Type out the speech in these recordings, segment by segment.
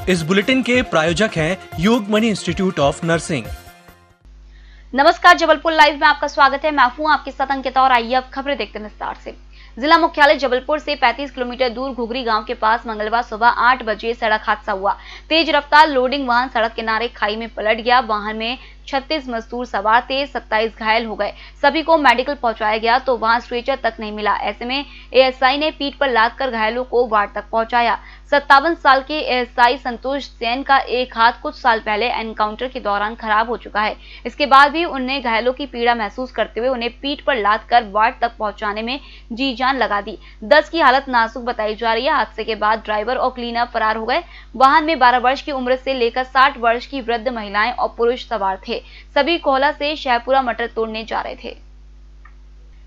इस बुलेटिन के प्रायोजक हैं योगमणि इंस्टीट्यूट ऑफ नर्सिंग। नमस्कार, जबलपुर लाइव में आपका स्वागत है। मैं हूं आपके साथ अंकिता और आइए अब खबरें देखते हैं विस्तार से। जिला मुख्यालय जबलपुर से 35 किलोमीटर दूर घुघरी गांव के पास मंगलवार सुबह 8 बजे सड़क हादसा हुआ। तेज रफ्तार लोडिंग वाहन सड़क किनारे खाई में पलट गया। वाहन में 36 मजदूर सवार थे, 27 घायल हो गए। सभी को मेडिकल पहुंचाया गया तो वहां स्ट्रेचर तक नहीं मिला। ऐसे में एएसआई ने पीठ पर लादकर घायलों को वार्ड तक पहुंचाया। 57 साल के एएसआई संतोष सेन का एक हाथ कुछ साल पहले एनकाउंटर के दौरान खराब हो चुका है। इसके बाद भी उन्हें घायलों की पीड़ा महसूस करते हुए उन्हें पीठ पर लादकर वार्ड तक पहुंचाने में जी जान लगा दी। 10 की हालत नाजुक बताई जा रही है। हादसे के बाद ड्राइवर और क्लीनर फरार हो गए। वाहन में 12 वर्ष की उम्र से लेकर 60 वर्ष की वृद्ध महिलाएं और पुरुष सवार थे। सभी कोहला से शहपुरा मटर तोड़ने जा रहे थे।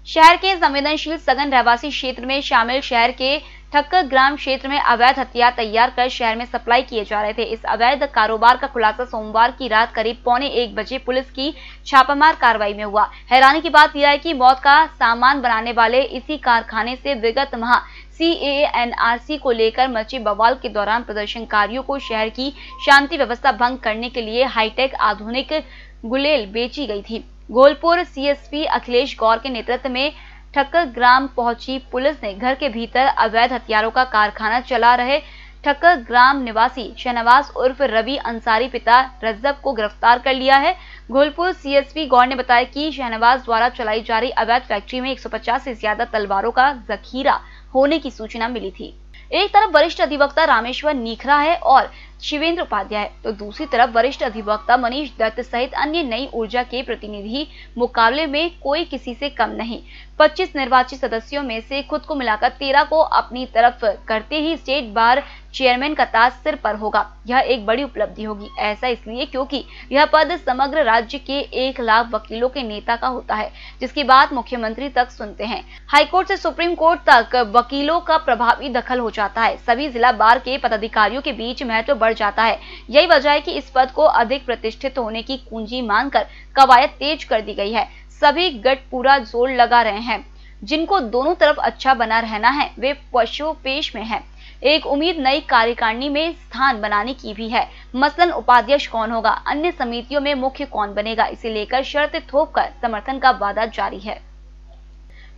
शहर के संवेदनशील सघन रहवासी क्षेत्र में शामिल शहर के ठक्कर ग्राम क्षेत्र में अवैध हथियार तैयार कर शहर में सप्लाई किए जा रहे थे। इस अवैध कारोबार का खुलासा सोमवार की रात करीब 1:45 बजे पुलिस की छापामार कार्रवाई में हुआ। हैरानी की बात यह है कि मौत का सामान बनाने वाले इसी कारखाने से विगत माह CAA NRC को लेकर मचे बवाल के दौरान प्रदर्शनकारियों को शहर की शांति व्यवस्था भंग करने के लिए हाईटेक आधुनिक गुलेल बेची गई थी। गोलपुर CSP अखिलेश गौर के नेतृत्व में ठक्कर ग्राम पहुंची पुलिस ने घर के भीतर अवैध हथियारों का कारखाना चला रहे ठक्कर ग्राम निवासी शहनवाज उर्फ रवि अंसारी पिता रज्जब को गिरफ्तार कर लिया है। गोलपुर CSP गौर ने बताया कि शहनवाज द्वारा चलाई जा रही अवैध फैक्ट्री में 150 से ज्यादा तलवारों का जखीरा होने की सूचना मिली थी। एक तरफ वरिष्ठ अधिवक्ता रामेश्वर नीखरा है और शिवेंद्र उपाध्याय है, तो दूसरी तरफ वरिष्ठ अधिवक्ता मनीष दत्त सहित अन्य नई ऊर्जा के प्रतिनिधि मुकाबले में कोई किसी से कम नहीं। 25 निर्वाचित सदस्यों में से खुद को मिलाकर 13 को अपनी तरफ करते ही स्टेट बार चेयरमैन का ताज सिर पर होगा। यह एक बड़ी उपलब्धि होगी। ऐसा इसलिए क्योंकि यह पद समग्र राज्य के 1 लाख वकीलों के नेता का होता है, जिसकी बात मुख्यमंत्री तक सुनते हैं। हाईकोर्ट से सुप्रीम कोर्ट तक वकीलों का प्रभावी दखल हो जाता है। सभी जिला बार के पदाधिकारियों के बीच महत्व बढ़ जाता है। यही वजह है कि इस पद को अधिक प्रतिष्ठित होने की कुंजी मानकर कवायद तेज कर दी गई है। सभी गट पूरा जोर लगा रहे हैं। जिनको दोनों तरफ अच्छा बना रहना है वे पशुपेश में है। एक उम्मीद नई कार्यकारिणी में स्थान बनाने की भी है। मसलन उपाध्यक्ष कौन होगा, अन्य समितियों में मुख्य कौन बनेगा, इसे लेकर शर्त थोपकर समर्थन का वादा जारी है।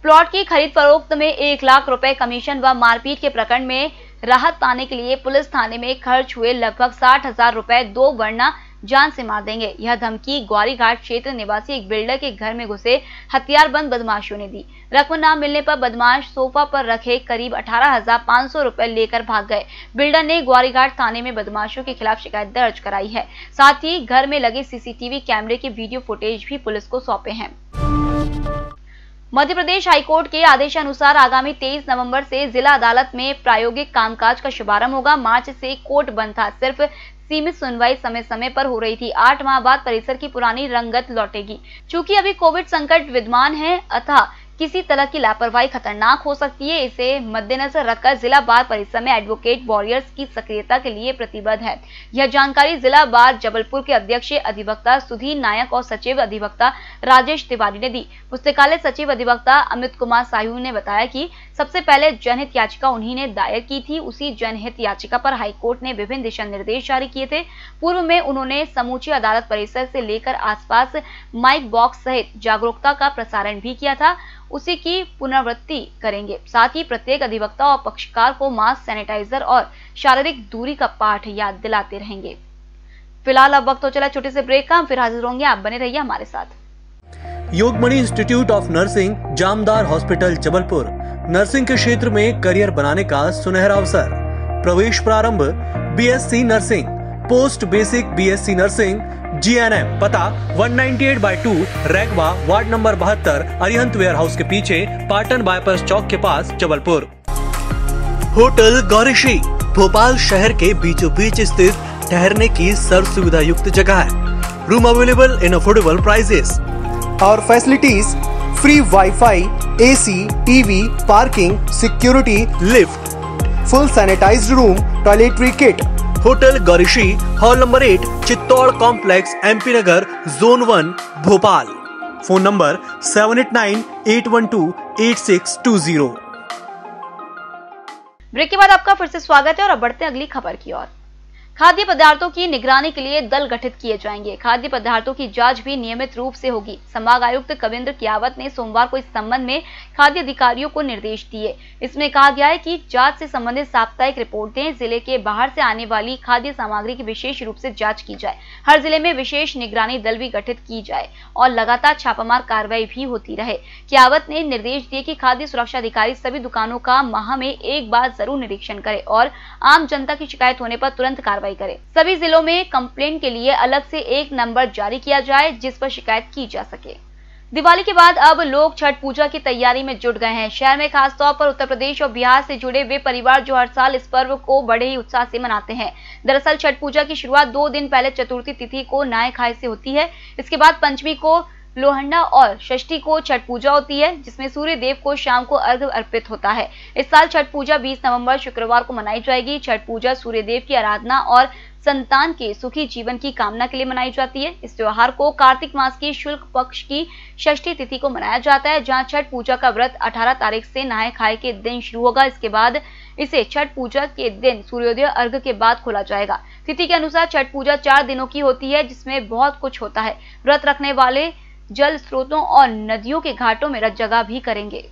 प्लॉट की खरीद फरोख्त में 1 लाख रुपए कमीशन व मारपीट के प्रकरण में राहत पाने के लिए पुलिस थाने में खर्च हुए लगभग 60,000 रुपए 2 वरना जान से मार देंगे। यह धमकी ग्वारीघाट क्षेत्र निवासी एक बिल्डर के घर में घुसे हथियारबंद बदमाशों ने दी। रकम न मिलने पर बदमाश सोफा पर रखे करीब 18,500 रुपए लेकर भाग गए। बिल्डर ने ग्वारीघाट थाने में बदमाशों के खिलाफ शिकायत दर्ज कराई है। साथ ही घर में लगे CCTV कैमरे के वीडियो फुटेज भी पुलिस को सौंपे हैं। मध्य प्रदेश हाईकोर्ट के आदेशानुसार आगामी 23 नवंबर से जिला अदालत में प्रायोगिक कामकाज का शुभारंभ होगा। मार्च से कोर्ट बंद था, सिर्फ सीमित सुनवाई समय समय पर हो रही थी। 8 माह बाद परिसर की पुरानी रंगत लौटेगी। चूंकि अभी कोविड संकट विद्यमान है, अतः किसी तरह की लापरवाही खतरनाक हो सकती है। इसे मद्देनजर रखकर जिला बार परिसर में एडवोकेट वॉरियर्स की सक्रियता के लिए प्रतिबद्ध है। यह जानकारी जिला बार जबलपुर के अध्यक्ष अधिवक्ता सुधीर नायक और सचिव अधिवक्ता राजेश तिवारी ने दी। पुस्तकालय सचिव अधिवक्ता अमित कुमार साहू ने बताया कि सबसे पहले जनहित याचिका उन्हीं ने दायर की थी। उसी जनहित याचिका पर हाईकोर्ट ने विभिन्न दिशा निर्देश जारी किए थे। पूर्व में उन्होंने समूची अदालत परिसर से लेकर आसपास माइक बॉक्स सहित जागरूकता का प्रसारण भी किया था। उसी की पुनरावृत्ति करेंगे। साथ ही प्रत्येक अधिवक्ता और पक्षकार को मास्क, सैनिटाइजर और शारीरिक दूरी का पाठ याद दिलाते रहेंगे। फिलहाल अब वक्त हो चला छोटे से ब्रेक का, हम फिर हाजिर होंगे। आप बने रहिए हमारे साथ। Yogmani institute of nursing, Jamdar hospital Jabalpur. Nursing के क्षेत्र में करियर बनाने का सुनहरा अवसर। प्रवेश प्रारंभ BSc nursing, post basic BSc nursing, GNM। पता 198/2 Raigwa, ward number 72, Arihant warehouse के पीछे, पाटन बाईपास चौक के पास, जबलपुर। होटल गौरीश्री भोपाल शहर के बीचों बीच स्थित ठहरने की सर्व सुविधा युक्त जगह है। Room available in affordable prices. और facilities free wifi, AC, TV, parking, security, lift, full sanitised room, toiletry kit. Hotel Gaurishree, hall number 8, Chittor complex, MP Nagar, zone 1, Bhopal. Phone number 7898128620। Break के बाद आपका फिर से स्वागत है और अब बढ़ते हैं अगली खबर की ओर। खाद्य पदार्थों की निगरानी के लिए दल गठित किए जाएंगे। खाद्य पदार्थों की जांच भी नियमित रूप से होगी। संभाग आयुक्त कविंद्र कियावत ने सोमवार को इस संबंध में खाद्य अधिकारियों को निर्देश दिए। इसमें कहा गया है कि जांच से संबंधित साप्ताहिक रिपोर्ट दें। जिले के बाहर से आने वाली खाद्य सामग्री की विशेष रूप से जांच की जाए। हर जिले में विशेष निगरानी दल भी गठित की जाए और लगातार छापामार कार्रवाई भी होती रहे। कियावत ने निर्देश दिए कि खाद्य सुरक्षा अधिकारी सभी दुकानों का माह में एक बार जरूर निरीक्षण करें और आम जनता की शिकायत होने पर तुरंत कार्रवाई करें। सभी जिलों में कंप्लेंट के लिए अलग से एक नंबर जारी किया जाए जिस पर शिकायत की जा सके। दिवाली के बाद अब लोग छठ पूजा की तैयारी में जुट गए हैं। शहर में खासतौर पर उत्तर प्रदेश और बिहार से जुड़े वे परिवार जो हर साल इस पर्व को बड़े ही उत्साह से मनाते हैं। दरअसल छठ पूजा की शुरुआत 2 दिन पहले चतुर्थी तिथि को नहाय खाए से होती है। इसके बाद पंचमी को लोहंडा और षष्ठी को छठ पूजा होती है, जिसमें सूर्य देव को शाम को अर्घ्य अर्पित होता है। इस साल छठ पूजा 20 नवंबर शुक्रवार को मनाई जाएगी। छठ पूजा सूर्य देव की आराधना और संतान के सुखी जीवन की कामना के लिए मनाई जाती है। इस त्योहार को कार्तिक मास की शुक्ल पक्ष की षष्ठी तिथि को मनाया जाता है, जहां छठ पूजा का व्रत 18 तारीख से नहाय खाए के दिन शुरू होगा। इसके बाद इसे छठ पूजा के दिन सूर्योदय अर्घ्य के बाद खोला जाएगा। तिथि के अनुसार छठ पूजा 4 दिनों की होती है, जिसमें बहुत कुछ होता है। व्रत रखने वाले जल स्रोतों और नदियों के घाटों में रत जगह भी करेंगे।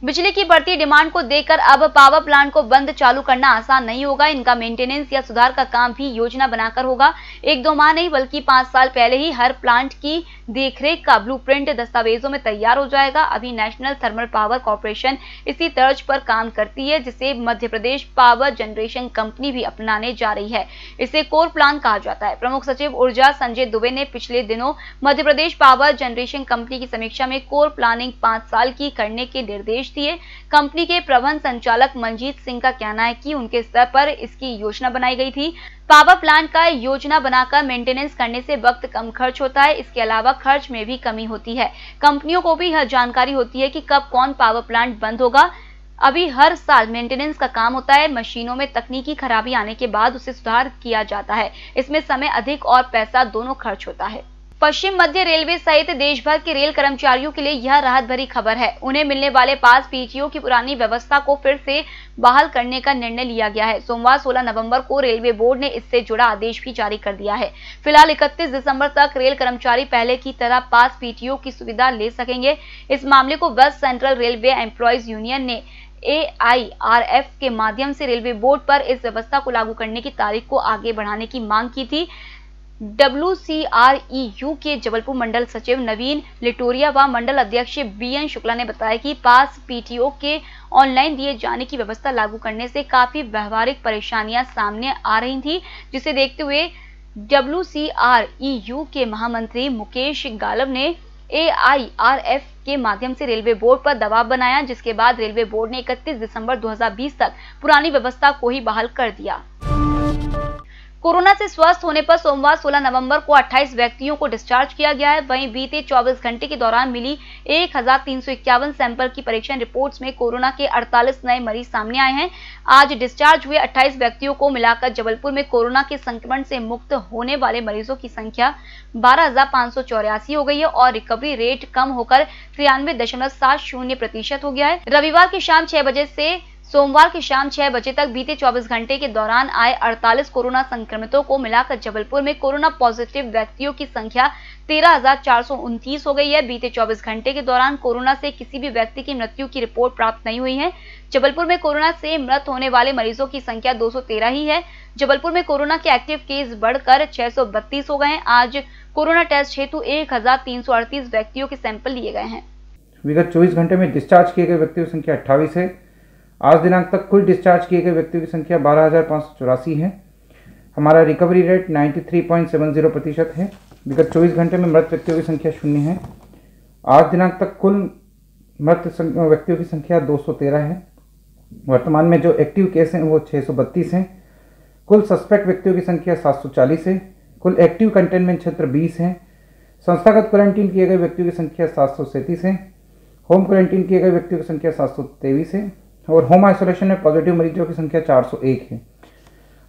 बिजली की बढ़ती डिमांड को देखकर अब पावर प्लांट को बंद चालू करना आसान नहीं होगा। इनका मेंटेनेंस या सुधार का काम भी योजना बनाकर होगा। 1-2 माह नहीं बल्कि 5 साल पहले ही हर प्लांट की देखरेख का ब्लूप्रिंट दस्तावेजों में तैयार हो जाएगा। अभी नेशनल थर्मल पावर कॉर्पोरेशन इसी तर्ज पर काम करती है, जिसे Madhya Pradesh power generation company भी अपनाने जा रही है। इसे कोर प्लान कहा जाता है। प्रमुख सचिव ऊर्जा संजय दुबे ने पिछले दिनों Madhya Pradesh power generation company की समीक्षा में कोर प्लानिंग 5 साल की करने के निर्देश दिए। कंपनी के प्रबंध संचालक मनजीत सिंह का कहना है कि उनके स्तर पर इसकी योजना बनाई गई थी। पावर प्लांट का योजना बनाकर मेंटेनेंस करने से वक्त कम खर्च होता है। इसके अलावा खर्च में भी कमी होती है। कंपनियों को भी यह जानकारी होती है कि कब कौन पावर प्लांट बंद होगा। अभी हर साल मेंटेनेंस का काम होता है। मशीनों में तकनीकी खराबी आने के बाद उसे सुधार किया जाता है। इसमें समय अधिक और पैसा दोनों खर्च होता है। पश्चिम मध्य रेलवे सहित देश भर के रेल कर्मचारियों के लिए यह राहत भरी खबर है। उन्हें मिलने वाले पास पीटीओ की पुरानी व्यवस्था को फिर से बहाल करने का निर्णय लिया गया है। सोमवार 16 नवंबर को रेलवे बोर्ड ने इससे जुड़ा आदेश भी जारी कर दिया है। फिलहाल 31 दिसंबर तक रेल कर्मचारी पहले की तरह पास पीटीओ की सुविधा ले सकेंगे। इस मामले को West Central Railway Employees Union ने AIRF के माध्यम से रेलवे बोर्ड पर इस व्यवस्था को लागू करने की तारीख को आगे बढ़ाने की मांग की थी। WCREU के जबलपुर मंडल सचिव नवीन लिटोरिया व मंडल अध्यक्ष BN शुक्ला ने बताया कि पास पीटीओ के ऑनलाइन दिए जाने की व्यवस्था लागू करने से काफी व्यवहारिक परेशानियां सामने आ रही थी, जिसे देखते हुए WCREU के महामंत्री मुकेश गालव ने AIRF के माध्यम से रेलवे बोर्ड पर दबाव बनाया, जिसके बाद रेलवे बोर्ड ने 31 दिसंबर 2020 तक पुरानी व्यवस्था को ही बहाल कर दिया। कोरोना से स्वस्थ होने पर सोमवार 16 नवंबर को 28 व्यक्तियों को डिस्चार्ज किया गया है। वहीं बीते 24 घंटे के दौरान मिली 1351 सैंपल की परीक्षण रिपोर्ट्स में कोरोना के 48 नए मरीज सामने आए हैं। आज डिस्चार्ज हुए 28 व्यक्तियों को मिलाकर जबलपुर में कोरोना के संक्रमण से मुक्त होने वाले मरीजों की संख्या 12,584 हो गई है और रिकवरी रेट कम होकर 93.70% हो गया है। रविवार की शाम 6 बजे से सोमवार की शाम 6 बजे तक बीते 24 घंटे के दौरान आए 48 कोरोना संक्रमितों को मिलाकर जबलपुर में कोरोना पॉजिटिव व्यक्तियों की संख्या 13,429 हो गई है। बीते 24 घंटे के दौरान कोरोना से किसी भी व्यक्ति की मृत्यु की रिपोर्ट प्राप्त नहीं हुई है। जबलपुर में कोरोना से मृत होने वाले मरीजों की संख्या 213 ही है। जबलपुर में कोरोना के एक्टिव केस बढ़कर 632 हो गए हैं। आज कोरोना टेस्ट हेतु 1338 व्यक्तियों के सैंपल लिए गए हैं। विगत 24 घंटे में डिस्चार्ज किए गए व्यक्तियों की संख्या 28 है। आज दिनांक तक कुल डिस्चार्ज किए गए व्यक्तियों की संख्या 12,584 है। हमारा रिकवरी रेट 93.70% है। विगत 24 घंटे में मृत व्यक्तियों की संख्या 0 है। आज दिनांक तक कुल मृत व्यक्तियों की संख्या 213 है। वर्तमान में जो एक्टिव केस हैं वो 632 हैं। कुल सस्पेक्ट व्यक्तियों की संख्या 740 है। कुल एक्टिव कंटेनमेंट क्षेत्र 20 है। संस्थागत क्वारंटीन किए गए व्यक्तियों की संख्या 737 है। होम क्वारंटीन किए गए व्यक्तियों की संख्या 723 है और होम आइसोलेशन में पॉजिटिव मरीजों की संख्या 401 है।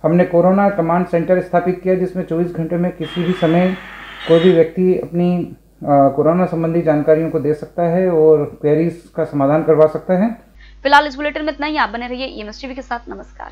हमने कोरोना कमांड सेंटर स्थापित किया, जिसमें 24 घंटे में किसी भी समय कोई भी व्यक्ति अपनी कोरोना संबंधी जानकारियों को दे सकता है और क्वेरीज का समाधान करवा सकता है। फिलहाल इस बुलेटिन में इतना ही। आप बने रहिए EMS टीवी के साथ। नमस्कार।